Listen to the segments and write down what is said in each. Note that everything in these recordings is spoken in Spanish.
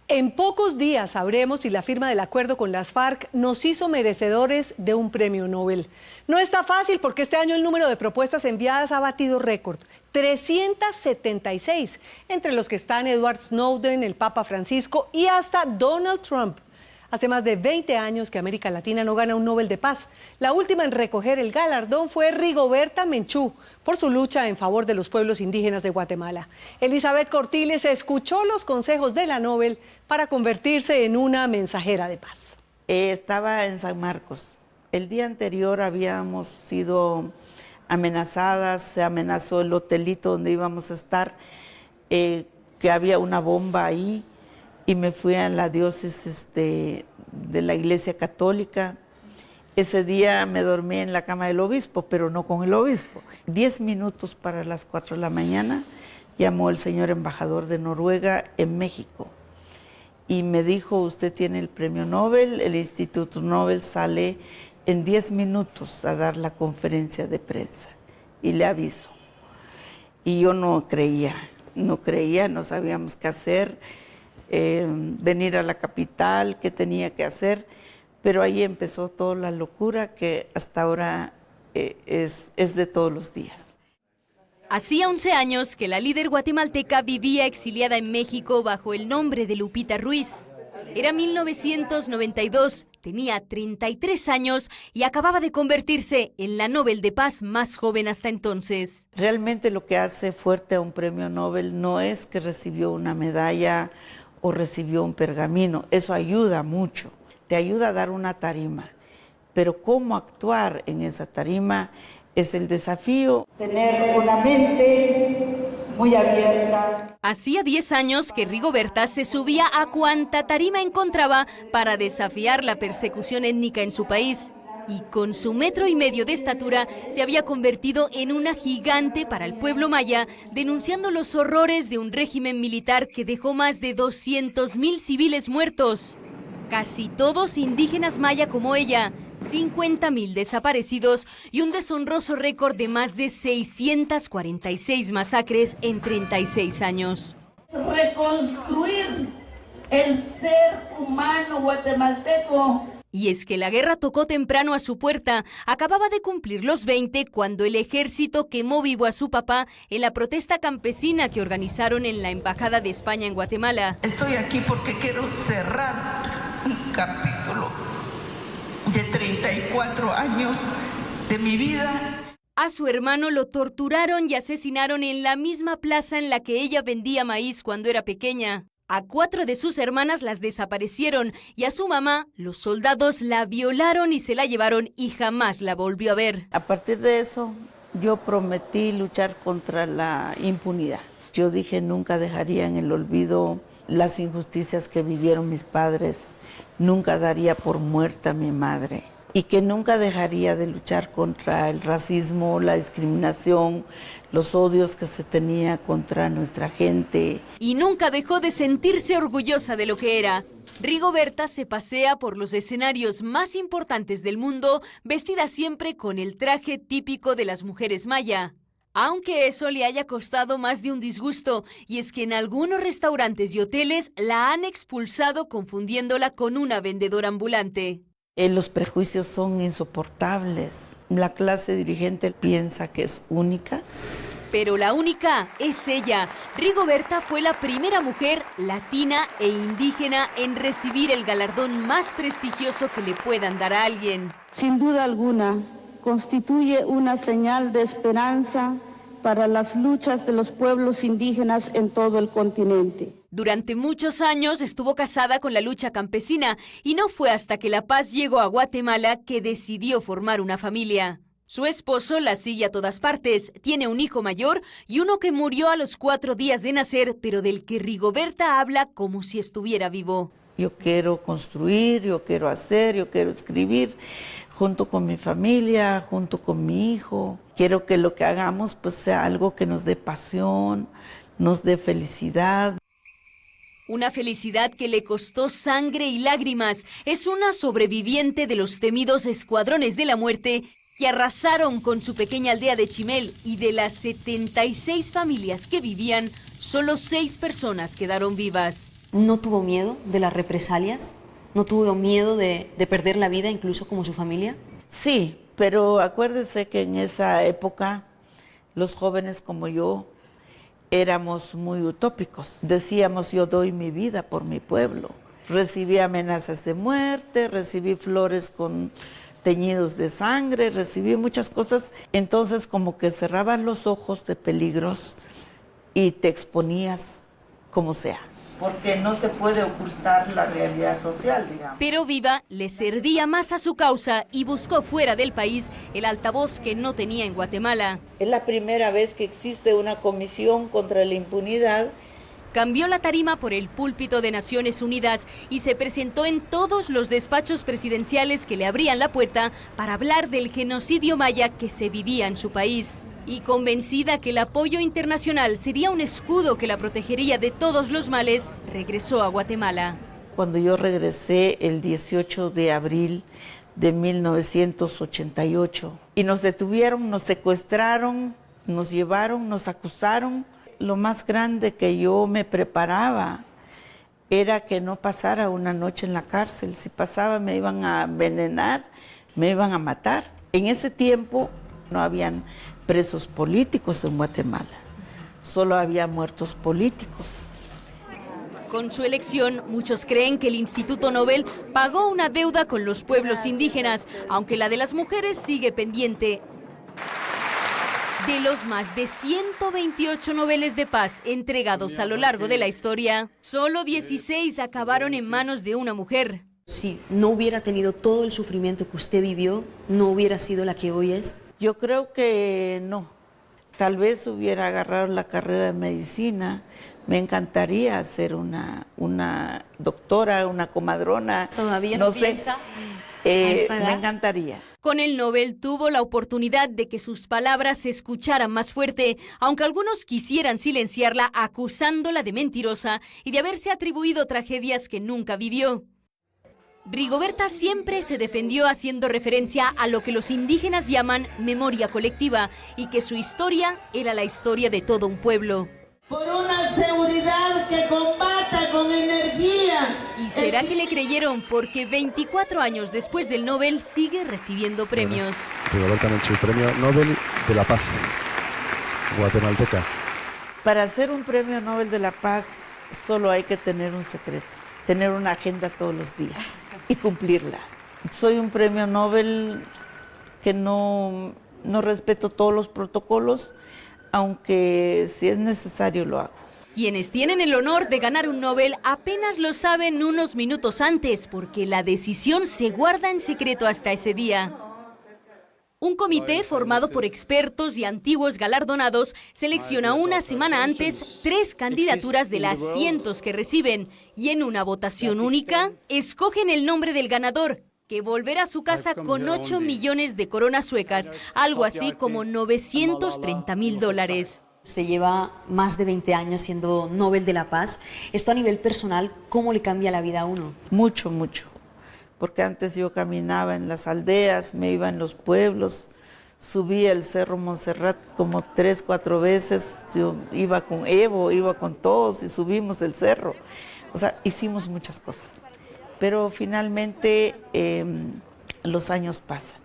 En pocos días sabremos si la firma del acuerdo con las FARC nos hizo merecedores de un premio Nobel. No está fácil porque este año el número de propuestas enviadas ha batido récord, 376, entre los que están Edward Snowden, el Papa Francisco y hasta Donald Trump. Hace más de 20 años que América Latina no gana un Nobel de Paz. La última en recoger el galardón fue Rigoberta Menchú, por su lucha en favor de los pueblos indígenas de Guatemala. Elizabeth Cortiles escuchó los consejos de la Nobel para convertirse en una mensajera de paz. Estaba en San Marcos. El día anterior habíamos sido amenazadas, se amenazó el hotelito donde íbamos a estar, que había una bomba ahí. Y me fui a la diócesis de la Iglesia Católica. Ese día me dormí en la cama del obispo, pero no con el obispo. 10 minutos para las 4 de la mañana llamó el señor embajador de Noruega en México y me dijo: usted tiene el premio Nobel, el Instituto Nobel sale en 10 minutos a dar la conferencia de prensa y le aviso. Y yo no creía, no sabíamos qué hacer. Venir a la capital, qué tenía que hacer, pero ahí empezó toda la locura que hasta ahora es de todos los días. Hacía 11 años que la líder guatemalteca vivía exiliada en México bajo el nombre de Lupita Ruiz. Era 1992, tenía 33 años y acababa de convertirse en la Nobel de Paz más joven hasta entonces. Realmente lo que hace fuerte a un premio Nobel no es que recibió una medalla o recibió un pergamino, eso ayuda mucho, te ayuda a dar una tarima, pero cómo actuar en esa tarima es el desafío. Tener una mente muy abierta. Hacía 10 años que Rigoberta se subía a cuanta tarima encontraba para desafiar la persecución étnica en su país. Y con su 1,5 metros de estatura se había convertido en una gigante para el pueblo maya, denunciando los horrores de un régimen militar que dejó más de 200,000 civiles muertos. Casi todos indígenas maya como ella, 50,000 desaparecidos y un deshonroso récord de más de 646 masacres en 36 años. Reconstruir el ser humano guatemalteco. Y es que la guerra tocó temprano a su puerta. Acababa de cumplir los 20 cuando el ejército quemó vivo a su papá en la protesta campesina que organizaron en la Embajada de España en Guatemala. Estoy aquí porque quiero cerrar un capítulo de 34 años de mi vida. A su hermano lo torturaron y asesinaron en la misma plaza en la que ella vendía maíz cuando era pequeña. A 4 de sus hermanas las desaparecieron y a su mamá los soldados la violaron y se la llevaron y jamás la volvió a ver. A partir de eso yo prometí luchar contra la impunidad. Yo dije nunca dejaría en el olvido las injusticias que vivieron mis padres, nunca daría por muerta a mi madre y que nunca dejaría de luchar contra el racismo, la discriminación, los odios que se tenía contra nuestra gente. Y nunca dejó de sentirse orgullosa de lo que era. Rigoberta se pasea por los escenarios más importantes del mundo, vestida siempre con el traje típico de las mujeres maya. Aunque eso le haya costado más de un disgusto, y es que en algunos restaurantes y hoteles la han expulsado confundiéndola con una vendedora ambulante. Los prejuicios son insoportables. La clase dirigente piensa que es única. Pero la única es ella. Rigoberta fue la primera mujer latina e indígena en recibir el galardón más prestigioso que le puedan dar a alguien. Sin duda alguna, constituye una señal de esperanza para las luchas de los pueblos indígenas en todo el continente. Durante muchos años estuvo casada con la lucha campesina y no fue hasta que la paz llegó a Guatemala que decidió formar una familia. Su esposo la sigue a todas partes, tiene un hijo mayor y uno que murió a los 4 días de nacer, pero del que Rigoberta habla como si estuviera vivo. Yo quiero construir, yo quiero hacer, yo quiero escribir junto con mi familia, junto con mi hijo. Quiero que lo que hagamos pues sea algo que nos dé pasión, nos dé felicidad. Una felicidad que le costó sangre y lágrimas. Es una sobreviviente de los temidos escuadrones de la muerte que arrasaron con su pequeña aldea de Chimel, y de las 76 familias que vivían, solo 6 personas quedaron vivas. ¿No tuvo miedo de las represalias? ¿No tuvo miedo de perder la vida, incluso como su familia? Sí, pero acuérdese que en esa época los jóvenes como yo éramos muy utópicos. Decíamos, yo doy mi vida por mi pueblo. Recibí amenazas de muerte, recibí flores con teñidos de sangre, recibí muchas cosas. Entonces como que cerrabas los ojos de peligros y te exponías como sea. Porque no se puede ocultar la realidad social, digamos. Pero Viva le servía más a su causa y buscó fuera del país el altavoz que no tenía en Guatemala. Es la primera vez que existe una comisión contra la impunidad. Cambió la tarima por el púlpito de Naciones Unidas y se presentó en todos los despachos presidenciales que le abrían la puerta para hablar del genocidio maya que se vivía en su país. Y convencida que el apoyo internacional sería un escudo que la protegería de todos los males, regresó a Guatemala. Cuando yo regresé el 18 de abril de 1988 y nos detuvieron, nos secuestraron, nos llevaron, nos acusaron. Lo más grande que yo me preparaba era que no pasara una noche en la cárcel. Si pasaba me iban a envenenar, me iban a matar. En ese tiempo no habían presos políticos en Guatemala, solo había muertos políticos. Con su elección, muchos creen que el Instituto Nobel pagó una deuda con los pueblos indígenas, aunque la de las mujeres sigue pendiente. De los más de 128 Nobeles de Paz entregados a lo largo de la historia, solo 16 acabaron en manos de una mujer. Si no hubiera tenido todo el sufrimiento que usted vivió, ¿no hubiera sido la que hoy es? Yo creo que no. Tal vez hubiera agarrado la carrera de medicina. Me encantaría ser una doctora, una comadrona. ¿Todavía no piensa? Me encantaría. Con el Nobel tuvo la oportunidad de que sus palabras se escucharan más fuerte, aunque algunos quisieran silenciarla acusándola de mentirosa y de haberse atribuido tragedias que nunca vivió. Rigoberta siempre se defendió haciendo referencia a lo que los indígenas llaman memoria colectiva y que su historia era la historia de todo un pueblo. Por una seguridad que combata con energía. ¿Y será que le creyeron? Porque 24 años después del Nobel sigue recibiendo premios. Rigoberta Menchú, premio Nobel de la Paz, guatemalteca. Para hacer un premio Nobel de la Paz solo hay que tener un secreto, tener una agenda todos los días y cumplirla. Soy un premio Nobel que no respeto todos los protocolos, aunque si es necesario lo hago. Quienes tienen el honor de ganar un Nobel apenas lo saben unos minutos antes, porque la decisión se guarda en secreto hasta ese día. Un comité formado por expertos y antiguos galardonados selecciona una semana antes 3 candidaturas de las cientos que reciben y en una votación única escogen el nombre del ganador, que volverá a su casa con 8 millones de coronas suecas, algo así como $930.000. Usted lleva más de 20 años siendo Nobel de la Paz. Esto a nivel personal, ¿cómo le cambia la vida a uno? Mucho, mucho. Porque antes yo caminaba en las aldeas, me iba en los pueblos, subía el Cerro Montserrat como 3, 4 veces. Yo iba con Evo, iba con todos y subimos el cerro. O sea, hicimos muchas cosas. Pero finalmente los años pasan.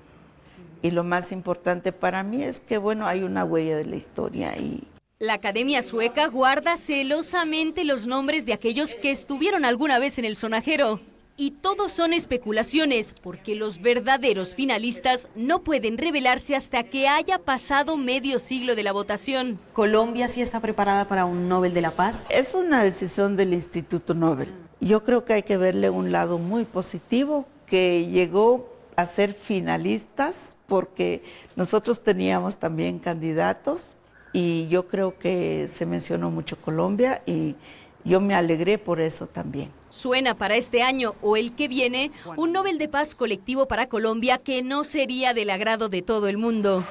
Y lo más importante para mí es que, bueno, hay una huella de la historia ahí. La Academia Sueca guarda celosamente los nombres de aquellos que estuvieron alguna vez en el sonajero. Y todos son especulaciones, porque los verdaderos finalistas no pueden revelarse hasta que haya pasado medio siglo de la votación. ¿Colombia sí está preparada para un Nobel de la Paz? Es una decisión del Instituto Nobel. Yo creo que hay que verle un lado muy positivo, que llegó a ser finalistas, porque nosotros teníamos también candidatos y yo creo que se mencionó mucho Colombia y yo me alegré por eso también. Suena para este año o el que viene un Nobel de Paz colectivo para Colombia que no sería del agrado de todo el mundo.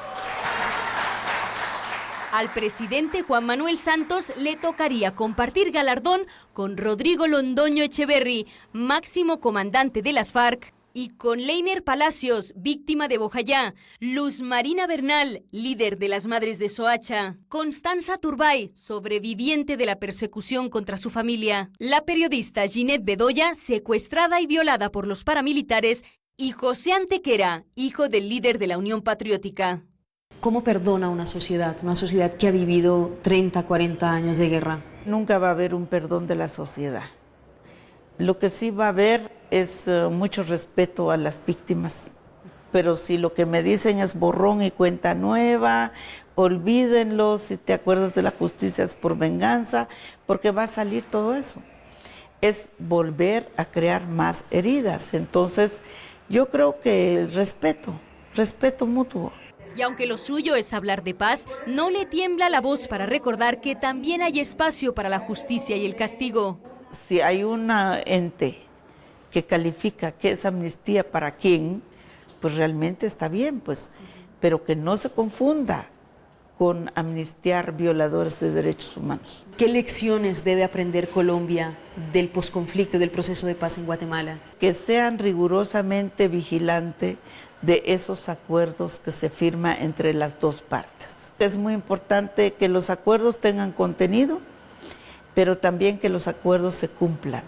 Al presidente Juan Manuel Santos le tocaría compartir galardón con Rodrigo Londoño Echeverry, máximo comandante de las FARC, Y con Leiner Palacios, víctima de Bojayá, Luz Marina Bernal, líder de las Madres de Soacha, Constanza Turbay, sobreviviente de la persecución contra su familia, la periodista Ginette Bedoya, secuestrada y violada por los paramilitares, y José Antequera, hijo del líder de la Unión Patriótica. ¿Cómo perdona una sociedad que ha vivido 30, 40 años de guerra? Nunca va a haber un perdón de la sociedad. Lo que sí va a haber es mucho respeto a las víctimas. Pero si lo que me dicen es borrón y cuenta nueva, olvídenlo, si te acuerdas de la justicia es por venganza, porque va a salir todo eso. Es volver a crear más heridas. Entonces, yo creo que el respeto mutuo. Y aunque lo suyo es hablar de paz, no le tiembla la voz para recordar que también hay espacio para la justicia y el castigo. Si hay un ente que califica que es amnistía para quién, pues realmente está bien, pues, pero que no se confunda con amnistiar violadores de derechos humanos. ¿Qué lecciones debe aprender Colombia del posconflicto, del proceso de paz en Guatemala? Que sean rigurosamente vigilantes de esos acuerdos que se firman entre las dos partes. Es muy importante que los acuerdos tengan contenido, pero también que los acuerdos se cumplan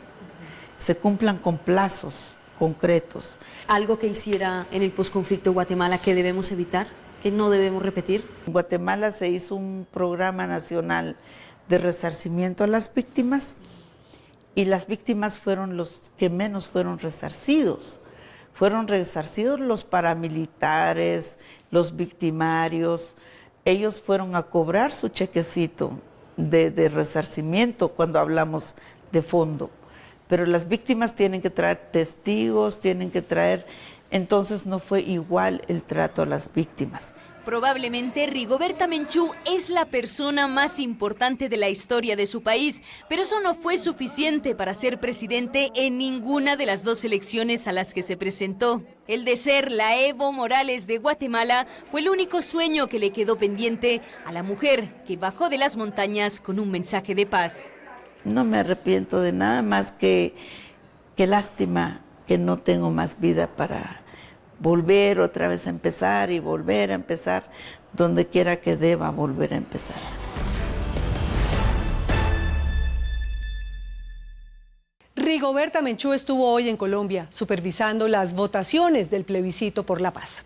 con plazos concretos. ¿Algo que hiciera en el posconflicto Guatemala que debemos evitar, que no debemos repetir? En Guatemala se hizo un programa nacional de resarcimiento a las víctimas y las víctimas fueron los que menos fueron resarcidos. Fueron resarcidos los paramilitares, los victimarios. Ellos fueron a cobrar su chequecito de resarcimiento cuando hablamos de fondo. Pero las víctimas tienen que traer testigos, entonces no fue igual el trato a las víctimas. Probablemente Rigoberta Menchú es la persona más importante de la historia de su país, pero eso no fue suficiente para ser presidente en ninguna de las dos elecciones a las que se presentó. El de ser la Evo Morales de Guatemala fue el único sueño que le quedó pendiente a la mujer que bajó de las montañas con un mensaje de paz. No me arrepiento de nada más que lástima que no tengo más vida para volver otra vez a empezar y volver a empezar donde quiera que deba volver a empezar. Rigoberta Menchú estuvo hoy en Colombia supervisando las votaciones del plebiscito por la paz.